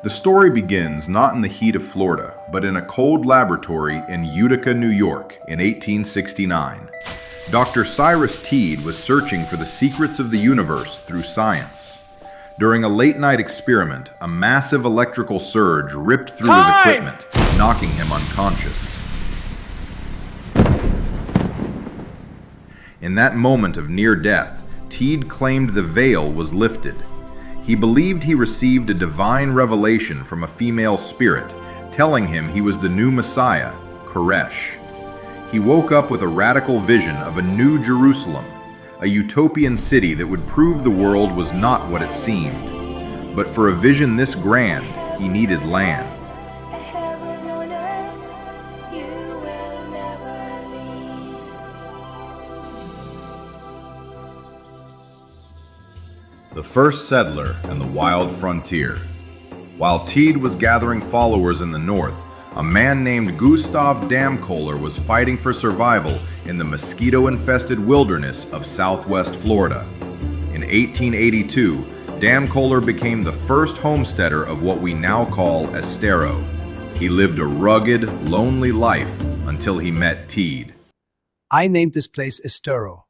The story begins not in the heat of Florida, but in a cold laboratory in Utica, New York in 1869. Dr. Cyrus Teed was searching for the secrets of the universe through science. During a late-night experiment, a massive electrical surge ripped through his equipment, knocking him unconscious. In that moment of near death, Teed claimed the veil was lifted. He believed he received a divine revelation from a female spirit, telling him he was the new Messiah, Koresh. He woke up with a radical vision of a new Jerusalem, a utopian city that would prove the world was not what it seemed. But for a vision this grand, he needed land. The first settler and the wild frontier. While Teed was gathering followers in the north, a man named Gustav Damkohler was fighting for survival in the mosquito-infested wilderness of southwest Florida. In 1882, Damkohler became the first homesteader of what we now call Estero. He lived a rugged, lonely life until he met Teed. I named this place Estero.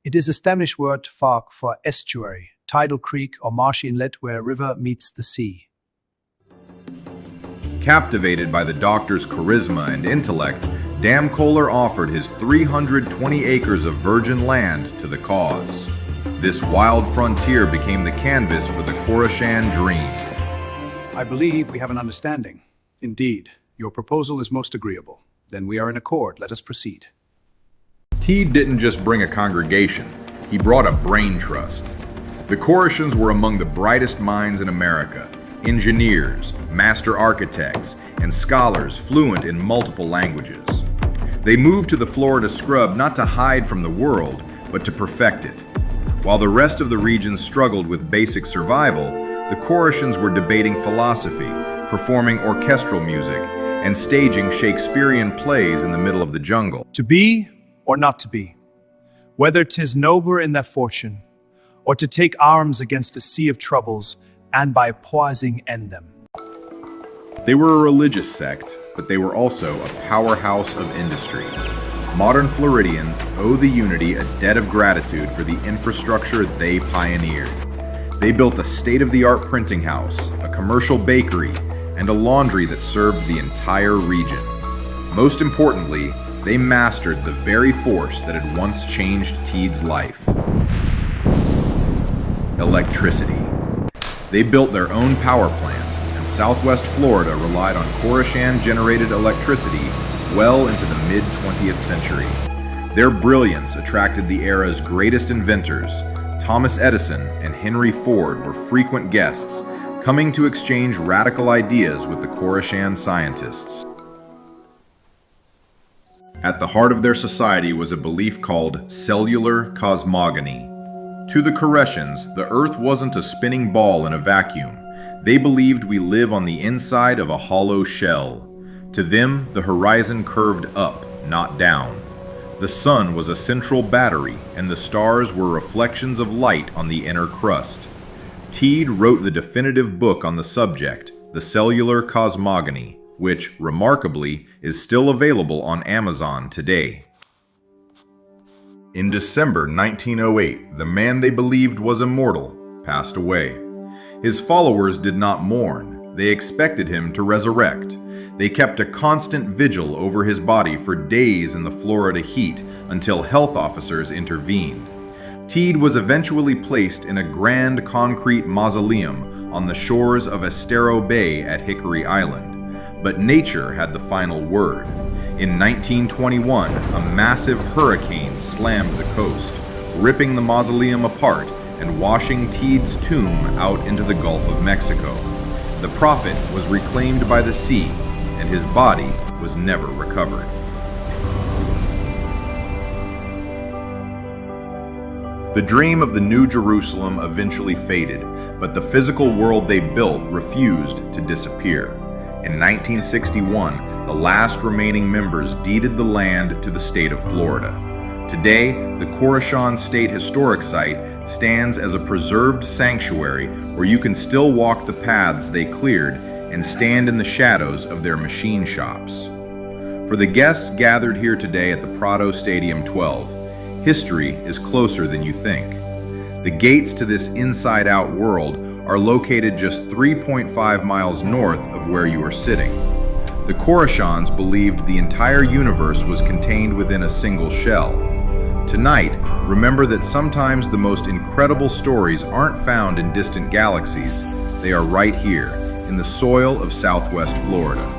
It is a Spanish word for estuary, tidal creek, or marshy inlet where a river meets the sea. Captivated by the doctor's charisma and intellect, Damkohler offered his 320 acres of virgin land to the cause. This wild frontier became the canvas for the Koreshan dream. I believe we have an understanding. Indeed, your proposal is most agreeable. Then we are in accord. Let us proceed. Teed didn't just bring a congregation, he brought a brain trust. The Koreshans were among the brightest minds in America. Engineers, master architects, and scholars fluent in multiple languages. They moved to the Florida scrub not to hide from the world, but to perfect it. While the rest of the region struggled with basic survival, the Koreshans were debating philosophy, performing orchestral music, and staging Shakespearean plays in the middle of the jungle. To be or not to be, whether 'tis nobler in their fortune, or to take arms against a sea of troubles, and by pausing end them. They were a religious sect, but they were also a powerhouse of industry. Modern Floridians owe the Unity a debt of gratitude for the infrastructure they pioneered. They built a state-of-the-art printing house, a commercial bakery, and a laundry that served the entire region. Most importantly, they mastered the very force that had once changed Teed's life: electricity. They built their own power plant, and Southwest Florida relied on Koreshan-generated electricity well into the mid-20th century. Their brilliance attracted the era's greatest inventors. Thomas Edison and Henry Ford were frequent guests, coming to exchange radical ideas with the Koreshan scientists. At the heart of their society was a belief called cellular cosmogony. To the Koreshans, the Earth wasn't a spinning ball in a vacuum. They believed we live on the inside of a hollow shell. To them, the horizon curved up, not down. The sun was a central battery, and the stars were reflections of light on the inner crust. Teed wrote the definitive book on the subject, The Cellular Cosmogony, which, remarkably, is still available on Amazon today. In December 1908, the man they believed was immortal passed away. His followers did not mourn. They expected him to resurrect. They kept a constant vigil over his body for days in the Florida heat until health officers intervened. Teed was eventually placed in a grand concrete mausoleum on the shores of Estero Bay at Hickory Island. But nature had the final word. In 1921, a massive hurricane slammed the coast, ripping the mausoleum apart and washing Teed's tomb out into the Gulf of Mexico. The prophet was reclaimed by the sea, and his body was never recovered. The dream of the New Jerusalem eventually faded, but the physical world they built refused to disappear. In 1961, the last remaining members deeded the land to the state of Florida. Today, the Koreshans State Historic Site stands as a preserved sanctuary where you can still walk the paths they cleared and stand in the shadows of their machine shops. For the guests gathered here today at the Prado Stadium 12, history is closer than you think. The gates to this inside-out world are located just 3.5 miles north of where you are sitting. The Koreshans believed the entire universe was contained within a single shell. Tonight, remember that sometimes the most incredible stories aren't found in distant galaxies. They are right here, in the soil of Southwest Florida.